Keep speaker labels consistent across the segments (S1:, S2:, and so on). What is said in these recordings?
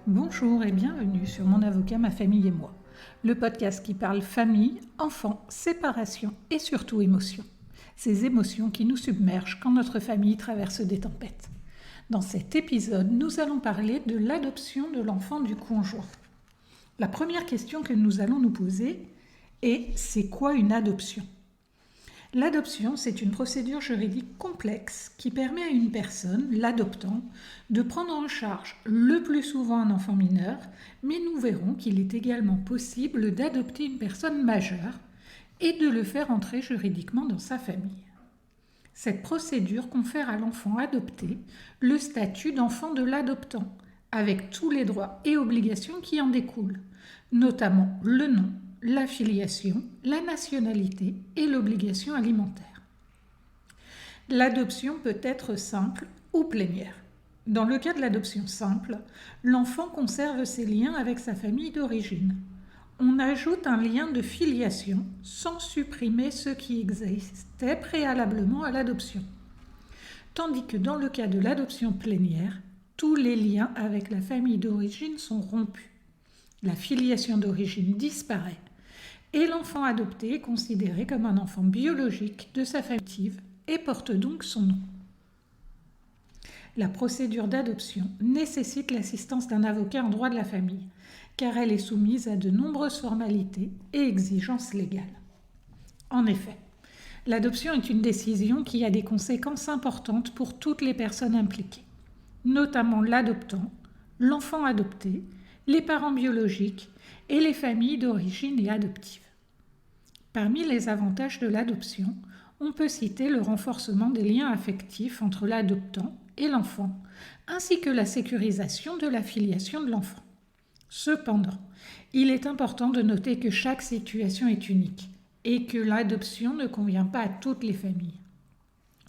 S1: Bonjour et bienvenue sur Mon avocat, ma famille et moi, le podcast qui parle famille, enfants, séparation et surtout émotions. Ces émotions qui nous submergent quand notre famille traverse des tempêtes. Dans cet épisode, nous allons parler de l'adoption de l'enfant du conjoint. La première question que nous allons nous poser est « c'est quoi une adoption ?» L'adoption, c'est une procédure juridique complexe qui permet à une personne, l'adoptant, de prendre en charge le plus souvent un enfant mineur, mais nous verrons qu'il est également possible d'adopter une personne majeure et de le faire entrer juridiquement dans sa famille. Cette procédure confère à l'enfant adopté le statut d'enfant de l'adoptant, avec tous les droits et obligations qui en découlent, notamment le nom, la filiation, la nationalité et l'obligation alimentaire. L'adoption peut être simple ou plénière. Dans le cas de l'adoption simple, l'enfant conserve ses liens avec sa famille d'origine. On ajoute un lien de filiation sans supprimer ceux qui existaient préalablement à l'adoption. Tandis que dans le cas de l'adoption plénière, tous les liens avec la famille d'origine sont rompus. La filiation d'origine disparaît et l'enfant adopté est considéré comme un enfant biologique de sa famille et porte donc son nom. La procédure d'adoption nécessite l'assistance d'un avocat en droit de la famille, car elle est soumise à de nombreuses formalités et exigences légales. En effet, l'adoption est une décision qui a des conséquences importantes pour toutes les personnes impliquées, notamment l'adoptant, l'enfant adopté, les parents biologiques et les familles d'origine et adoptives. Parmi les avantages de l'adoption, on peut citer le renforcement des liens affectifs entre l'adoptant et l'enfant, ainsi que la sécurisation de la filiation de l'enfant. Cependant, il est important de noter que chaque situation est unique et que l'adoption ne convient pas à toutes les familles.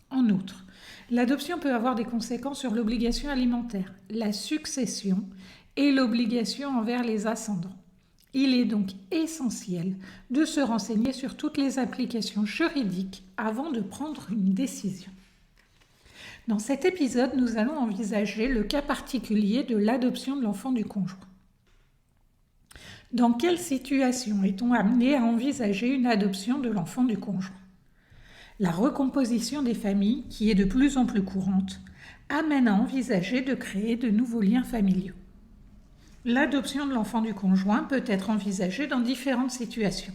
S1: En outre, l'adoption peut avoir des conséquences sur l'obligation alimentaire, la succession et l'obligation envers les ascendants. Il est donc essentiel de se renseigner sur toutes les implications juridiques avant de prendre une décision. Dans cet épisode, nous allons envisager le cas particulier de l'adoption de l'enfant du conjoint. Dans quelle situation est-on amené à envisager une adoption de l'enfant du conjoint ? La recomposition des familles, qui est de plus en plus courante, amène à envisager de créer de nouveaux liens familiaux. L'adoption de l'enfant du conjoint peut être envisagée dans différentes situations,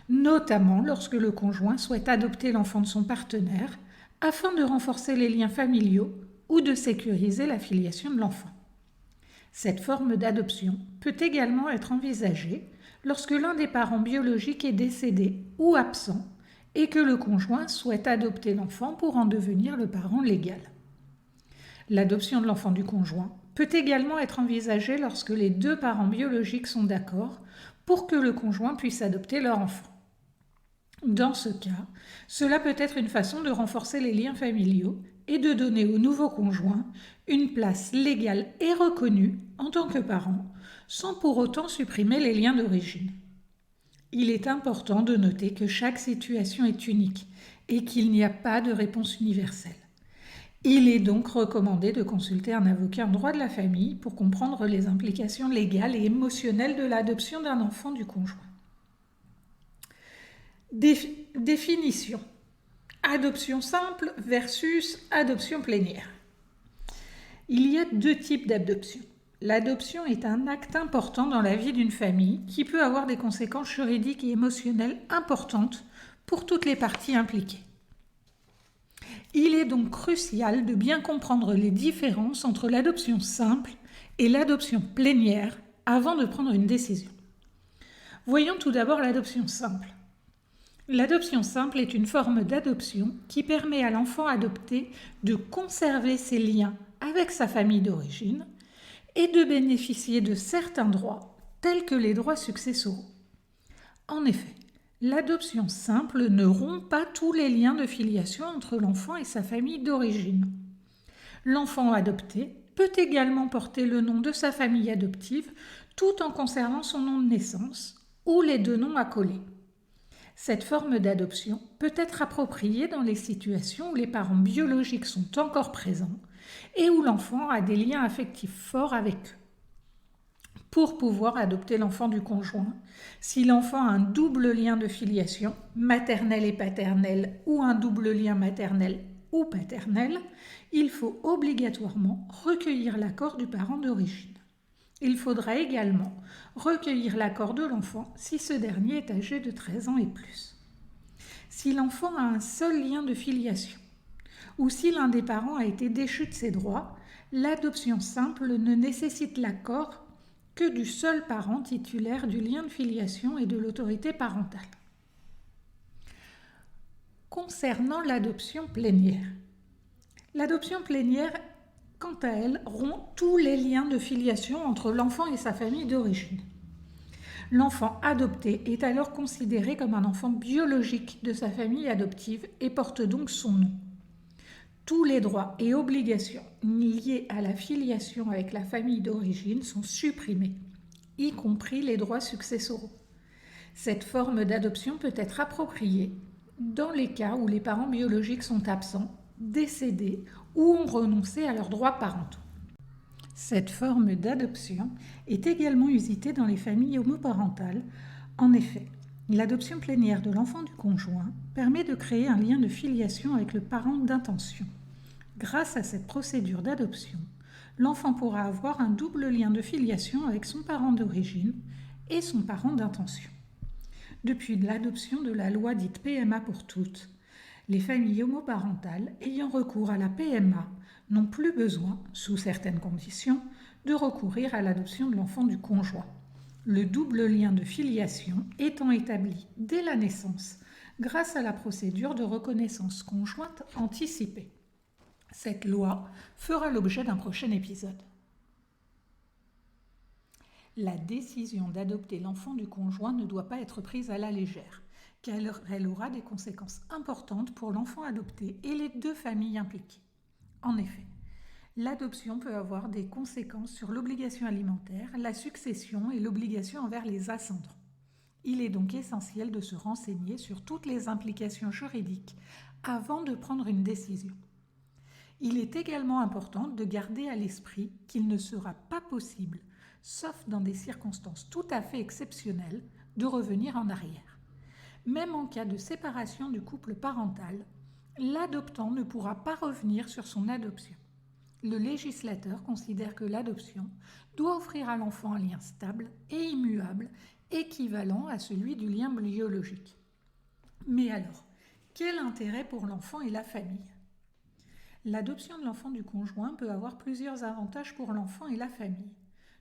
S1: notamment lorsque le conjoint souhaite adopter l'enfant de son partenaire afin de renforcer les liens familiaux ou de sécuriser la filiation de l'enfant. Cette forme d'adoption peut également être envisagée lorsque l'un des parents biologiques est décédé ou absent et que le conjoint souhaite adopter l'enfant pour en devenir le parent légal. L'adoption de l'enfant du conjoint peut également être envisagée lorsque les deux parents biologiques sont d'accord pour que le conjoint puisse adopter leur enfant. Dans ce cas, cela peut être une façon de renforcer les liens familiaux et de donner au nouveau conjoint une place légale et reconnue en tant que parent, sans pour autant supprimer les liens d'origine. Il est important de noter que chaque situation est unique et qu'il n'y a pas de réponse universelle. Il est donc recommandé de consulter un avocat en droit de la famille pour comprendre les implications légales et émotionnelles de l'adoption d'un enfant du conjoint. Définition. Adoption simple versus adoption plénière. Il y a deux types d'adoption. L'adoption est un acte important dans la vie d'une famille qui peut avoir des conséquences juridiques et émotionnelles importantes pour toutes les parties impliquées. Il est donc crucial de bien comprendre les différences entre l'adoption simple et l'adoption plénière avant de prendre une décision. Voyons tout d'abord l'adoption simple. L'adoption simple est une forme d'adoption qui permet à l'enfant adopté de conserver ses liens avec sa famille d'origine et de bénéficier de certains droits, tels que les droits successoraux. En effet, l'adoption simple ne rompt pas tous les liens de filiation entre l'enfant et sa famille d'origine. L'enfant adopté peut également porter le nom de sa famille adoptive tout en conservant son nom de naissance ou les deux noms accolés. Cette forme d'adoption peut être appropriée dans les situations où les parents biologiques sont encore présents et où l'enfant a des liens affectifs forts avec eux. pour pouvoir adopter l'enfant du conjoint. Si l'enfant a un double lien de filiation, maternel et paternel, ou un double lien maternel ou paternel, il faut obligatoirement recueillir l'accord du parent d'origine. Il faudra également recueillir l'accord de l'enfant si ce dernier est âgé de 13 ans et plus. Si l'enfant a un seul lien de filiation, ou si l'un des parents a été déchu de ses droits, l'adoption simple ne nécessite l'accord que du seul parent titulaire du lien de filiation et de l'autorité parentale. Concernant l'adoption plénière, l'adoption plénière, quant à elle, rompt tous les liens de filiation entre l'enfant et sa famille d'origine. L'enfant adopté est alors considéré comme un enfant biologique de sa famille adoptive et porte donc son nom. Tous les droits et obligations liés à la filiation avec la famille d'origine sont supprimés, y compris les droits successoraux. Cette forme d'adoption peut être appropriée dans les cas où les parents biologiques sont absents, décédés ou ont renoncé à leurs droits parentaux. Cette forme d'adoption est également usitée dans les familles homoparentales. En effet, l'adoption plénière de l'enfant du conjoint permet de créer un lien de filiation avec le parent d'intention. Grâce à cette procédure d'adoption, l'enfant pourra avoir un double lien de filiation avec son parent d'origine et son parent d'intention. Depuis l'adoption de la loi dite PMA pour toutes, les familles homoparentales ayant recours à la PMA n'ont plus besoin, sous certaines conditions, de recourir à l'adoption de l'enfant du conjoint. Le double lien de filiation étant établi dès la naissance grâce à la procédure de reconnaissance conjointe anticipée. Cette loi fera l'objet d'un prochain épisode. La décision d'adopter l'enfant du conjoint ne doit pas être prise à la légère, car elle aura des conséquences importantes pour l'enfant adopté et les deux familles impliquées. En effet, l'adoption peut avoir des conséquences sur l'obligation alimentaire, la succession et l'obligation envers les ascendants. Il est donc essentiel de se renseigner sur toutes les implications juridiques avant de prendre une décision. Il est également important de garder à l'esprit qu'il ne sera pas possible, sauf dans des circonstances tout à fait exceptionnelles, de revenir en arrière. Même en cas de séparation du couple parental, l'adoptant ne pourra pas revenir sur son adoption. Le législateur considère que l'adoption doit offrir à l'enfant un lien stable et immuable, équivalent à celui du lien biologique. Mais alors, quel intérêt pour l'enfant et la famille ? L'adoption de l'enfant du conjoint peut avoir plusieurs avantages pour l'enfant et la famille.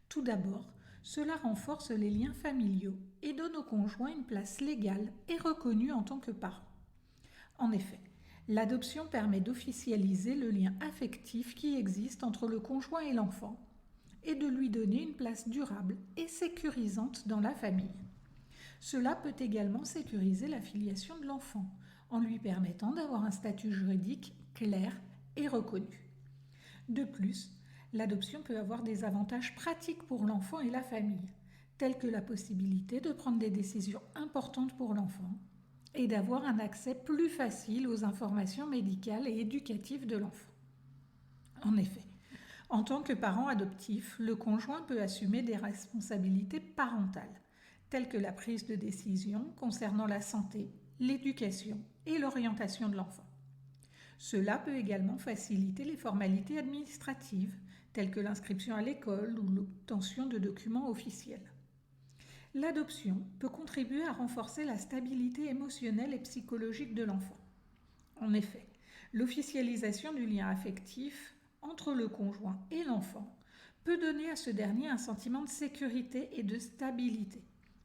S1: Tout d'abord, cela renforce les liens familiaux et donne au conjoint une place légale et reconnue en tant que parent. En effet, l'adoption permet d'officialiser le lien affectif qui existe entre le conjoint et l'enfant et de lui donner une place durable et sécurisante dans la famille. Cela peut également sécuriser la filiation de l'enfant en lui permettant d'avoir un statut juridique clair et reconnu. De plus, l'adoption peut avoir des avantages pratiques pour l'enfant et la famille, tels que la possibilité de prendre des décisions importantes pour l'enfant et d'avoir un accès plus facile aux informations médicales et éducatives de l'enfant. En effet, en tant que parent adoptif, le conjoint peut assumer des responsabilités parentales, telles que la prise de décision concernant la santé, l'éducation et l'orientation de l'enfant. Cela peut également faciliter les formalités administratives, telles que l'inscription à l'école ou l'obtention de documents officiels. L'adoption peut contribuer à renforcer la stabilité émotionnelle et psychologique de l'enfant. En effet, l'officialisation du lien affectif entre le conjoint et l'enfant peut donner à ce dernier un sentiment de sécurité et de stabilité,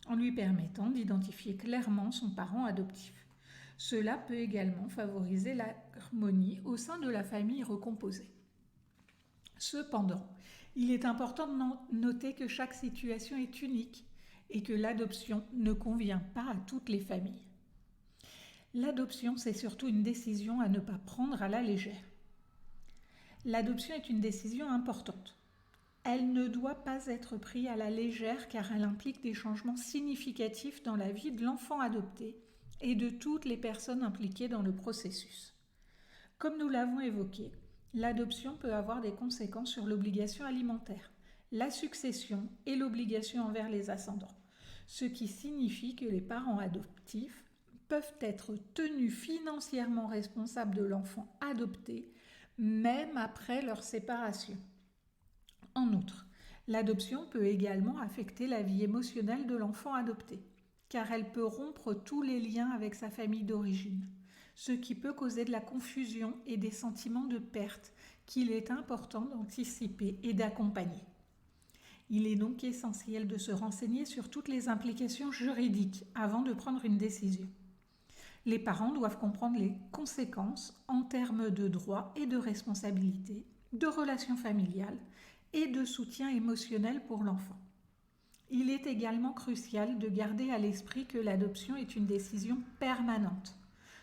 S1: en lui permettant d'identifier clairement son parent adoptif. Cela peut également favoriser l'harmonie au sein de la famille recomposée. Cependant, il est important de noter que chaque situation est unique et que l'adoption ne convient pas à toutes les familles. L'adoption, c'est surtout une décision à ne pas prendre à la légère. L'adoption est une décision importante. Elle ne doit pas être prise à la légère car elle implique des changements significatifs dans la vie de l'enfant adopté et de toutes les personnes impliquées dans le processus. Comme nous l'avons évoqué, l'adoption peut avoir des conséquences sur l'obligation alimentaire la succession et l'obligation envers les ascendants, ce qui signifie que les parents adoptifs peuvent être tenus financièrement responsables de l'enfant adopté, même après leur séparation. En outre, l'adoption peut également affecter la vie émotionnelle de l'enfant adopté, car elle peut rompre tous les liens avec sa famille d'origine, ce qui peut causer de la confusion et des sentiments de perte qu'il est important d'anticiper et d'accompagner. Il est donc essentiel de se renseigner sur toutes les implications juridiques avant de prendre une décision. Les parents doivent comprendre les conséquences en termes de droits et de responsabilités, de relations familiales et de soutien émotionnel pour l'enfant. Il est également crucial de garder à l'esprit que l'adoption est une décision permanente.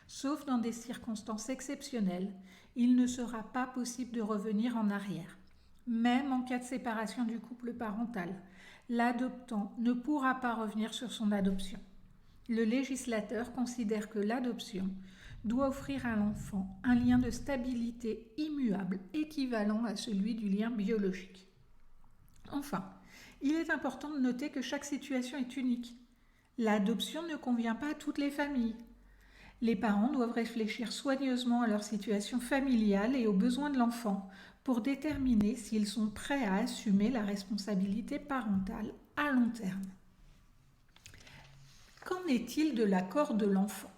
S1: Sauf dans des circonstances exceptionnelles, il ne sera pas possible de revenir en arrière. Même en cas de séparation du couple parental, l'adoptant ne pourra pas revenir sur son adoption. Le législateur considère que l'adoption doit offrir à l'enfant un lien de stabilité immuable équivalent à celui du lien biologique. Enfin, il est important de noter que chaque situation est unique. L'adoption ne convient pas à toutes les familles. Les parents doivent réfléchir soigneusement à leur situation familiale et aux besoins de l'enfant pour déterminer s'ils sont prêts à assumer la responsabilité parentale à long terme. Qu'en est-il de l'accord de l'enfant ?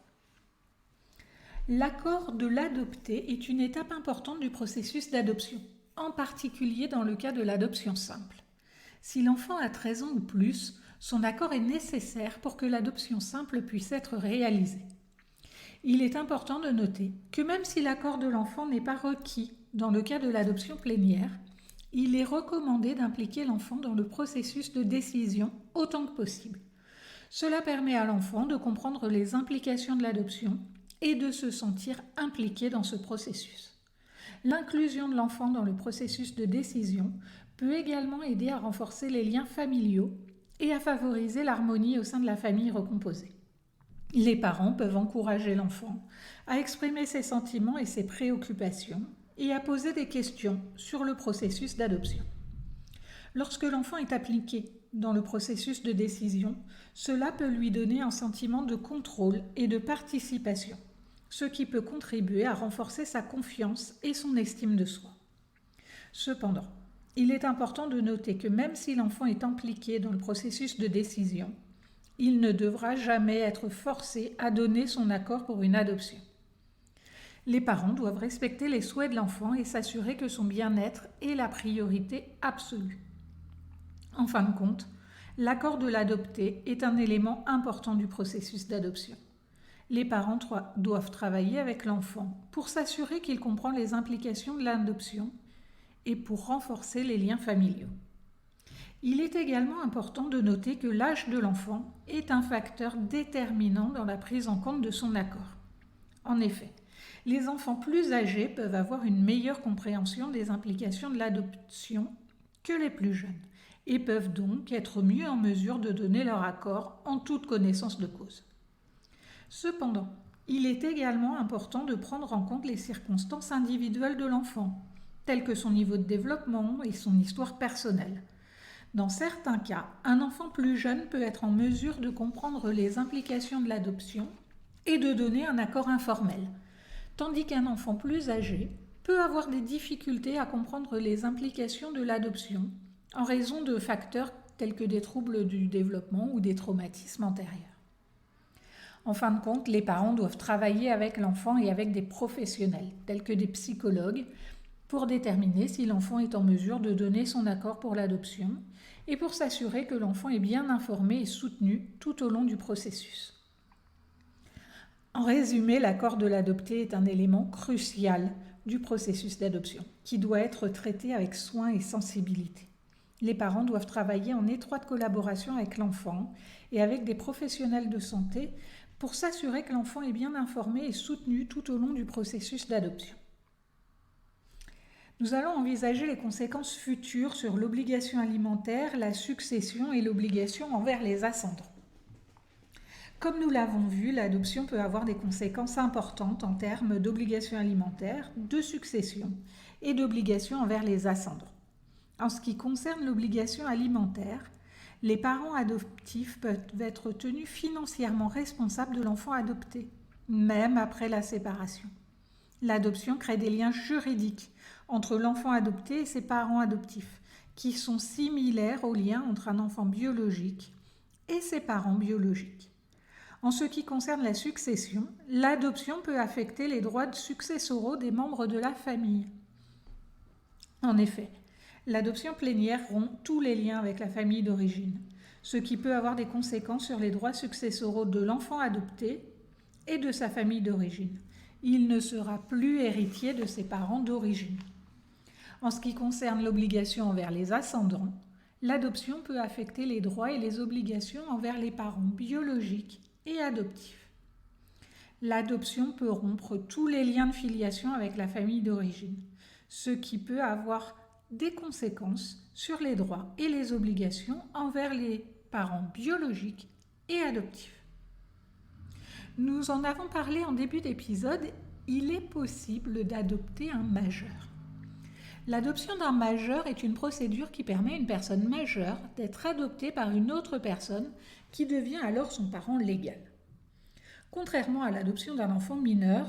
S1: L'accord de l'adopté est une étape importante du processus d'adoption, en particulier dans le cas de l'adoption simple. Si l'enfant a 13 ans ou plus, son accord est nécessaire pour que l'adoption simple puisse être réalisée. Il est important de noter que même si l'accord de l'enfant n'est pas requis dans le cas de l'adoption plénière, il est recommandé d'impliquer l'enfant dans le processus de décision autant que possible. Cela permet à l'enfant de comprendre les implications de l'adoption et de se sentir impliqué dans ce processus. L'inclusion de l'enfant dans le processus de décision peut également aider à renforcer les liens familiaux et à favoriser l'harmonie au sein de la famille recomposée. Les parents peuvent encourager l'enfant à exprimer ses sentiments et ses préoccupations et à poser des questions sur le processus d'adoption. Lorsque l'enfant est impliqué dans le processus de décision, cela peut lui donner un sentiment de contrôle et de participation, ce qui peut contribuer à renforcer sa confiance et son estime de soi. Cependant, il est important de noter que même si l'enfant est impliqué dans le processus de décision, il ne devra jamais être forcé à donner son accord pour une adoption. Les parents doivent respecter les souhaits de l'enfant et s'assurer que son bien-être est la priorité absolue. En fin de compte, l'accord de l'adopté est un élément important du processus d'adoption. Les parents doivent travailler avec l'enfant pour s'assurer qu'il comprend les implications de l'adoption et pour renforcer les liens familiaux. Il est également important de noter que l'âge de l'enfant est un facteur déterminant dans la prise en compte de son accord. En effet, les enfants plus âgés peuvent avoir une meilleure compréhension des implications de l'adoption que les plus jeunes et peuvent donc être mieux en mesure de donner leur accord en toute connaissance de cause. Cependant, il est également important de prendre en compte les circonstances individuelles de l'enfant, telles que son niveau de développement et son histoire personnelle. Dans certains cas, un enfant plus jeune peut être en mesure de comprendre les implications de l'adoption et de donner un accord informel, tandis qu'un enfant plus âgé peut avoir des difficultés à comprendre les implications de l'adoption en raison de facteurs tels que des troubles du développement ou des traumatismes antérieurs. En fin de compte, les parents doivent travailler avec l'enfant et avec des professionnels, tels que des psychologues, pour déterminer si l'enfant est en mesure de donner son accord pour l'adoption et pour s'assurer que l'enfant est bien informé et soutenu tout au long du processus. En résumé, l'accord de l'adopté est un élément crucial du processus d'adoption qui doit être traité avec soin et sensibilité. Les parents doivent travailler en étroite collaboration avec l'enfant et avec des professionnels de santé pour s'assurer que l'enfant est bien informé et soutenu tout au long du processus d'adoption. Nous allons envisager les conséquences futures sur l'obligation alimentaire, la succession et l'obligation envers les ascendants. Comme nous l'avons vu, l'adoption peut avoir des conséquences importantes en termes d'obligation alimentaire, de succession et d'obligation envers les ascendants. En ce qui concerne l'obligation alimentaire, les parents adoptifs peuvent être tenus financièrement responsables de l'enfant adopté, même après la séparation. L'adoption crée des liens juridiques entre l'enfant adopté et ses parents adoptifs, qui sont similaires aux liens entre un enfant biologique et ses parents biologiques. En ce qui concerne la succession, l'adoption peut affecter les droits successoraux des membres de la famille. En effet, l'adoption plénière rompt tous les liens avec la famille d'origine, ce qui peut avoir des conséquences sur les droits successoraux de l'enfant adopté et de sa famille d'origine. Il ne sera plus héritier de ses parents d'origine. En ce qui concerne l'obligation envers les ascendants, l'adoption peut affecter les droits et les obligations envers les parents biologiques et adoptifs. L'adoption peut rompre tous les liens de filiation avec la famille d'origine, ce qui peut avoir des conséquences sur les droits et les obligations envers les parents biologiques et adoptifs. Nous en avons parlé en début d'épisode, il est possible d'adopter un majeur. L'adoption d'un majeur est une procédure qui permet à une personne majeure d'être adoptée par une autre personne qui devient alors son parent légal. Contrairement à l'adoption d'un enfant mineur,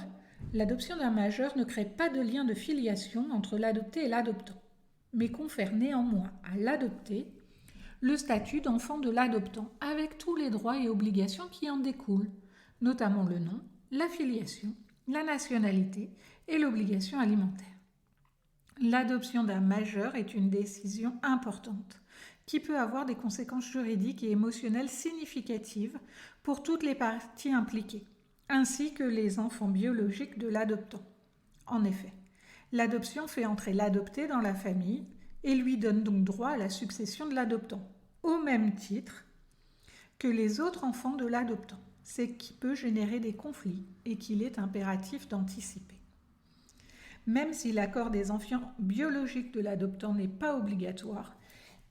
S1: l'adoption d'un majeur ne crée pas de lien de filiation entre l'adopté et l'adoptant, mais confère néanmoins à l'adopté le statut d'enfant de l'adoptant avec tous les droits et obligations qui en découlent, notamment le nom, la filiation, la nationalité et l'obligation alimentaire. L'adoption d'un majeur est une décision importante qui peut avoir des conséquences juridiques et émotionnelles significatives pour toutes les parties impliquées, ainsi que les enfants biologiques de l'adoptant. En effet, l'adoption fait entrer l'adopté dans la famille et lui donne donc droit à la succession de l'adoptant, au même titre que les autres enfants de l'adoptant, ce qui peut générer des conflits et qu'il est impératif d'anticiper. Même si l'accord des enfants biologiques de l'adoptant n'est pas obligatoire,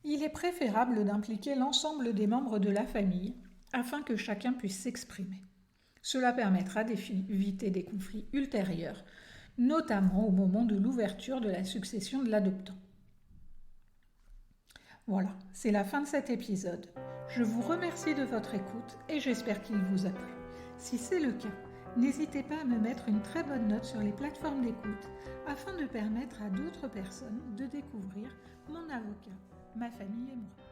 S1: il est préférable d'impliquer l'ensemble des membres de la famille afin que chacun puisse s'exprimer. Cela permettra d'éviter des conflits ultérieurs, notamment au moment de l'ouverture de la succession de l'adoptant. Voilà, c'est la fin de cet épisode. Je vous remercie de votre écoute et j'espère qu'il vous a plu. Si c'est le cas, n'hésitez pas à me mettre une très bonne note sur les plateformes d'écoute afin de permettre à d'autres personnes de découvrir mon avocat, ma famille et moi.